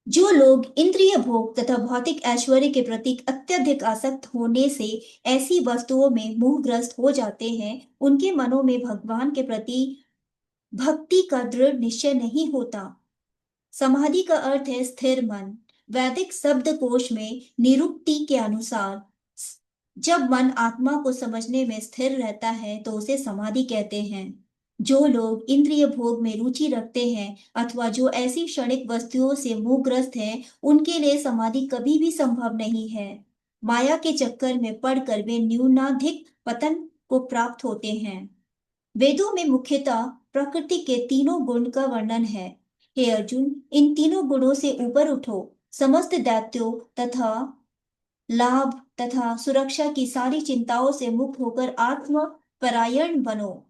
जो लोग इंद्रिय भोग तथा भौतिक ऐश्वर्य के प्रति अत्यधिक आसक्त होने से ऐसी वस्तुओं में मोहग्रस्त हो जाते हैं, उनके मनों में भगवान के प्रति भक्ति का दृढ़ निश्चय नहीं होता। समाधि का अर्थ है स्थिर मन। वैदिक शब्दकोश में निरुक्ति के अनुसार जब मन आत्मा को समझने में स्थिर रहता है तो उसे समाधि कहते हैं। जो लोग इंद्रिय भोग में रुचि रखते हैं अथवा जो ऐसी क्षणिक वस्तुओं से मोहग्रस्त हैं, उनके लिए समाधि कभी भी संभव नहीं है। माया के चक्कर में पड़कर वे न्यूनाधिक पतन को प्राप्त होते हैं। वेदों में मुख्यतः प्रकृति के तीनों गुण का वर्णन है। हे अर्जुन, इन तीनों गुणों से ऊपर उठो। समस्त दैत्यों तथा लाभ तथा सुरक्षा की सारी चिंताओं से मुक्त होकर आत्म परायण बनो।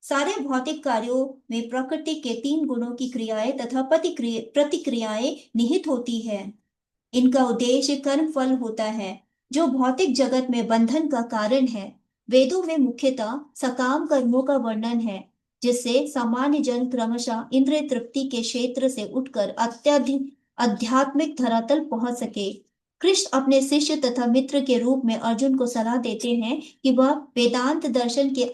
सारे भौतिक कार्यों में प्रकृति के तीन गुणों की क्रियाएं तथा प्रतिक्रियाएं निहित होती है। इनका उद्देश्य कर्म फल होता है, जो भौतिक जगत में बंधन का कारण है। वेदों में मुख्यतः सकाम कर्मों का वर्णन है, जिससे सामान्य जन क्रमशः इंद्रिय तृप्ति के क्षेत्र से उठकर अत्यधिक आध्यात्मिक धरातल पहुंच सके। कृष्ण अपने शिष्य तथा मित्र के रूप में अर्जुन को सलाह देते हैं कि वह वेदांत दर्शन के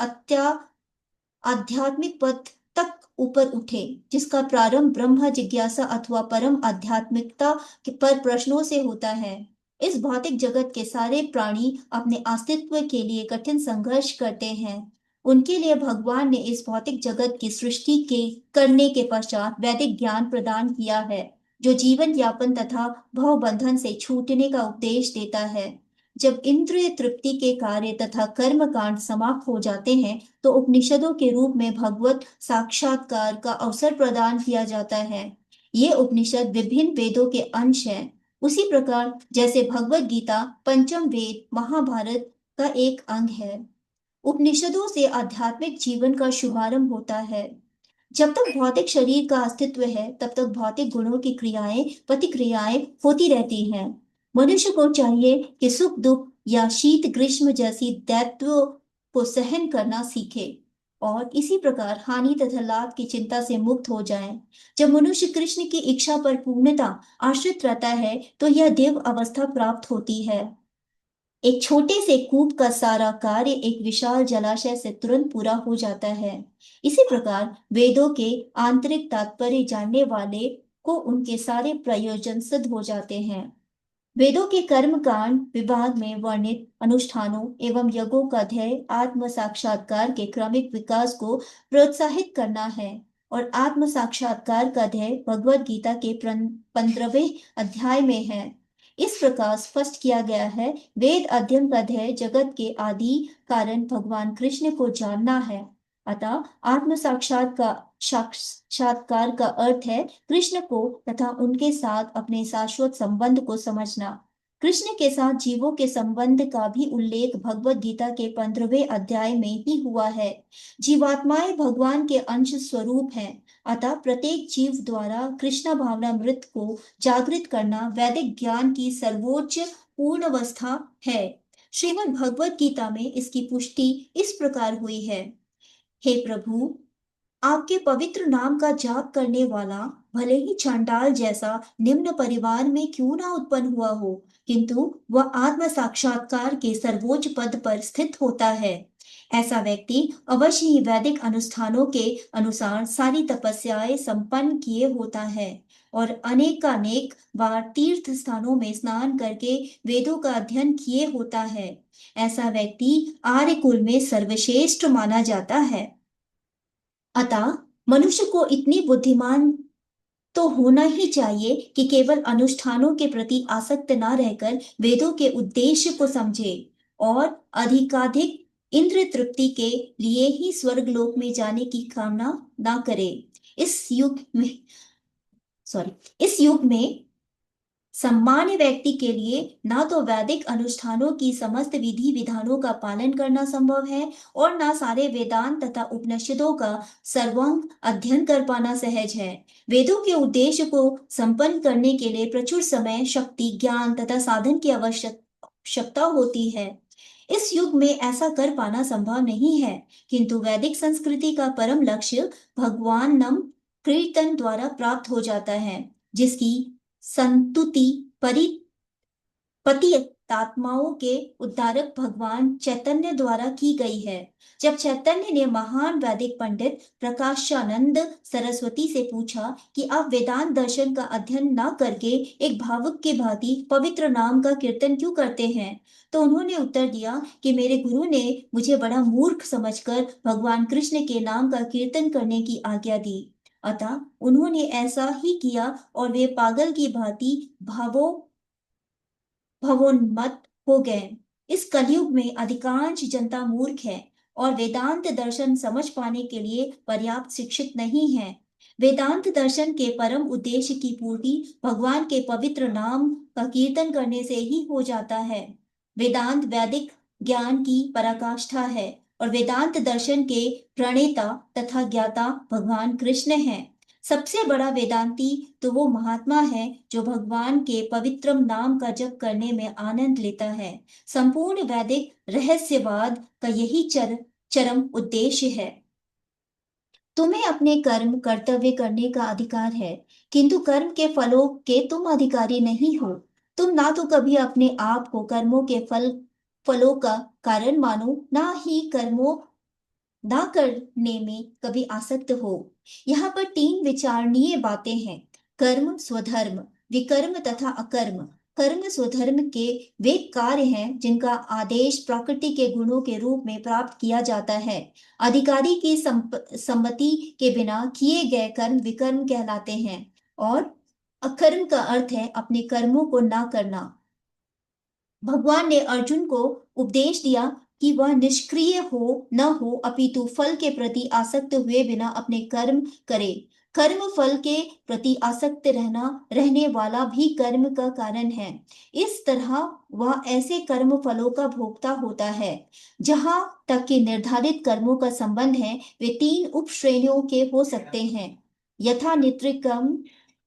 आध्यात्मिक पथ तक ऊपर उठे, जिसका प्रारंभ ब्रह्म जिज्ञासा अथवा परम आध्यात्मिकता पर प्रश्नों से होता है। इस भौतिक जगत के सारे प्राणी अपने अस्तित्व के लिए कठिन संघर्ष करते हैं। उनके लिए भगवान ने इस भौतिक जगत की सृष्टि के करने के पश्चात वैदिक ज्ञान प्रदान किया है, जो जीवन यापन तथा भव बंधन से छूटने का उपदेश देता है। जब इंद्रिय तृप्ति के कार्य तथा कर्म कांड समाप्त हो जाते हैं, तो उपनिषदों के रूप में भगवत साक्षात्कार का अवसर प्रदान किया जाता है। ये उपनिषद विभिन्न वेदों के अंश हैं। उसी प्रकार जैसे भगवत गीता पंचम वेद महाभारत का एक अंग है, उपनिषदों से आध्यात्मिक जीवन का शुभारंभ होता है। जब तक भौतिक शरीर का अस्तित्व है, तब तक भौतिक गुणों की क्रियाएं प्रतिक्रियाएं होती रहती हैं। मनुष्य को चाहिए कि सुख दुख या शीत ग्रीष्म जैसी दैत्यों को सहन करना सीखे और इसी प्रकार हानि तथा लाभ की चिंता से मुक्त हो जाए। जब मनुष्य कृष्ण की इच्छा पर पूर्णता आश्रित रहता है, तो यह देव अवस्था प्राप्त होती है। एक छोटे से कूप का सारा कार्य एक विशाल जलाशय से तुरंत पूरा हो जाता है। इसी प्रकार वेदों के आंतरिक तात्पर्य जानने वाले को उनके सारे प्रयोजन सिद्ध हो जाते हैं। वेदों के कर्म कांड विभाग में वर्णित अनुष्ठानों एवं यज्ञों का ध्येय आत्म साक्षात्कार के क्रमिक विकास को प्रोत्साहित करना है और आत्म साक्षात्कार का ध्येय भगवत गीता के 15वें अध्याय में है। इस प्रकार स्पष्ट किया गया है, वेद अध्ययन का ध्येय जगत के आदि कारण भगवान कृष्ण को जानना है। अतः आत्म साक्षात्कार का अर्थ है कृष्ण को तथा उनके साथ अपने शाश्वत संबंध को समझना। कृष्ण के साथ जीवों के संबंध का भी उल्लेख भगवत गीता के 15वें अध्याय में ही हुआ है। जीवात्माएं भगवान के अंश स्वरूप हैं, अतः प्रत्येक जीव द्वारा कृष्ण भावनामृत को जागृत करना वैदिक ज्ञान की सर्वोच्च पूर्ण अवस्था है। श्रीमद् भगवत गीता में इसकी पुष्टि इस प्रकार हुई है। हे प्रभु, आपके पवित्र नाम का जाप करने वाला भले ही चांडाल जैसा निम्न परिवार में क्यों ना उत्पन्न हुआ हो, किंतु वह आत्म साक्षात्कार के सर्वोच्च पद पर स्थित होता है। ऐसा व्यक्ति अवश्य ही वैदिक अनुष्ठानों के अनुसार सारी तपस्याएं संपन्न किए होता है और अनेकानेक बार तीर्थ स्थानों में स्नान करके वेदों का अध्ययन किए होता है। ऐसा व्यक्ति आर्य कुल में सर्वश्रेष्ठ माना जाता है। अतः मनुष्य को इतनी बुद्धिमान तो होना ही चाहिए कि केवल अनुष्ठानों के प्रति आसक्त ना रहकर वेदों के उद्देश्य को समझे और अधिकाधिक इंद्र तृप्ति के लिए ही स्वर्गलोक में जाने की कामना ना करे। इस युग में इस युग में सामान्य व्यक्ति के लिए ना तो वैदिक अनुष्ठानों की समस्त विधि विधानों का पालन करना संभव है और ना सारे वेदांत तथा उपनिषदों का सर्वांग अध्ययन कर पाना सहज है। वेदों के उद्देश्य को संपन्न करने के लिए प्रचुर समय शक्ति ज्ञान तथा साधन की आवश्यकता होती है। इस युग में ऐसा कर पाना संभव नहीं है, किंतु वैदिक संस्कृति का परम लक्ष्य भगवान नाम कीर्तन द्वारा प्राप्त हो जाता है, जिसकी संतुति परि पति आत्माओं के उद्धारक भगवान चैतन्य द्वारा की गई है। जब चैतन्य ने महान वैदिक पंडित प्रकाशानंद सरस्वती से पूछा कि आप वेदांत दर्शन का अध्ययन न करके एक भावुक की भांति पवित्र नाम का कीर्तन क्यों करते हैं, तो उन्होंने उत्तर दिया कि मेरे गुरु ने मुझे बड़ा मूर्ख समझकर भगवान कृष्ण के नाम का कीर्तन करने की आज्ञा दी। अतः उन्होंने ऐसा ही किया और वे पागल की भांति भावों भवोन्मत्त हो गए। इस कलयुग में अधिकांश जनता मूर्ख है और वेदांत दर्शन समझ पाने के लिए पर्याप्त शिक्षित नहीं है। वेदांत दर्शन के परम उद्देश्य की पूर्ति भगवान के पवित्र नाम का कीर्तन करने से ही हो जाता है। वेदांत वैदिक ज्ञान की पराकाष्ठा है और वेदांत दर्शन के प्रणेता तथा ज्ञाता भगवान कृष्ण हैं। सबसे बड़ा वेदांती तो वो महात्मा है जो भगवान के पवित्र नाम का जप करने में आनंद लेता है। संपूर्ण वैदिक रहस्यवाद का यही चरम उद्देश्य है। तुम्हें अपने कर्म कर्तव्य करने का अधिकार है, किंतु कर्म के फलों के तुम अधिकारी नहीं हो। तुम ना तो कभी अपने आप को कर्मों के फलों का कारण मानो, ना ही कर्मों ना करने में कभी आसक्त हो। यहाँ पर तीन विचारणीय बातें हैं: कर्म, स्वधर्म, विकर्म तथा अकर्म। कर्म स्वधर्म के वे कार्य हैं जिनका आदेश प्रकृति के गुणों के रूप में प्राप्त किया जाता है। अधिकारी की सम्मति के बिना किए गए कर्म विकर्म कहलाते हैं। और अकर्म का अर्थ है अपने कर्मों को ना करना। भगवान ने अर्जुन को उपदेश दिया कि वह निष्क्रिय हो न हो, अपितु फल के प्रति आसक्त हुए बिना अपने कर्म करे। कर्म फल के प्रति आसक्त रहने वाला भी कर्म का कारण है। इस तरह वह ऐसे कर्म फलों का भोक्ता होता है। जहां तक कि निर्धारित कर्मों का संबंध है, वे तीन उप श्रेणियों के हो सकते हैं: यथा नित्यकर्म,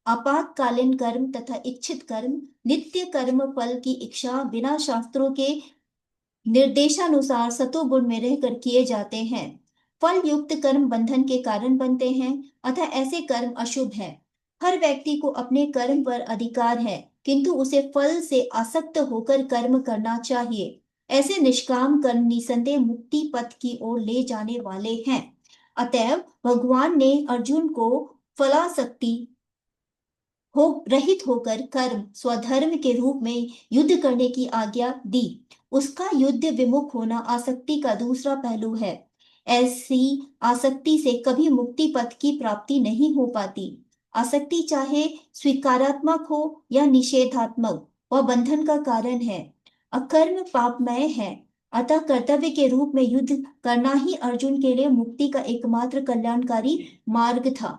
आपातकालीन कर्म तथा इच्छित कर्म। नित्य कर्म फल की इच्छा बिना शास्त्रों के निर्देशानुसार सतोगुण में रहकर किए जाते हैं। फल युक्त कर्म बंधन के कारण बनते हैं, अतः ऐसे कर्म अशुभ है। हर व्यक्ति को अपने कर्म पर अधिकार है, किंतु उसे फल से आसक्त होकर कर्म करना चाहिए। ऐसे निष्काम कर्म निसंदेह मुक्ति पथ की ओर ले जाने वाले हैं। अतएव भगवान ने अर्जुन को फलासक्ति हो रहित होकर कर्म स्वधर्म के रूप में युद्ध करने की आज्ञा दी। उसका युद्ध विमुख होना आसक्ति का दूसरा पहलू है। ऐसी आसक्ति से कभी मुक्ति पथ की प्राप्ति नहीं हो पाती। आसक्ति चाहे स्वीकारात्मक हो या निषेधात्मक, वह बंधन का कारण है। अकर्म पापमय है, अतः कर्तव्य के रूप में युद्ध करना ही अर्जुन के लिए मुक्ति का एकमात्र कल्याणकारी मार्ग था।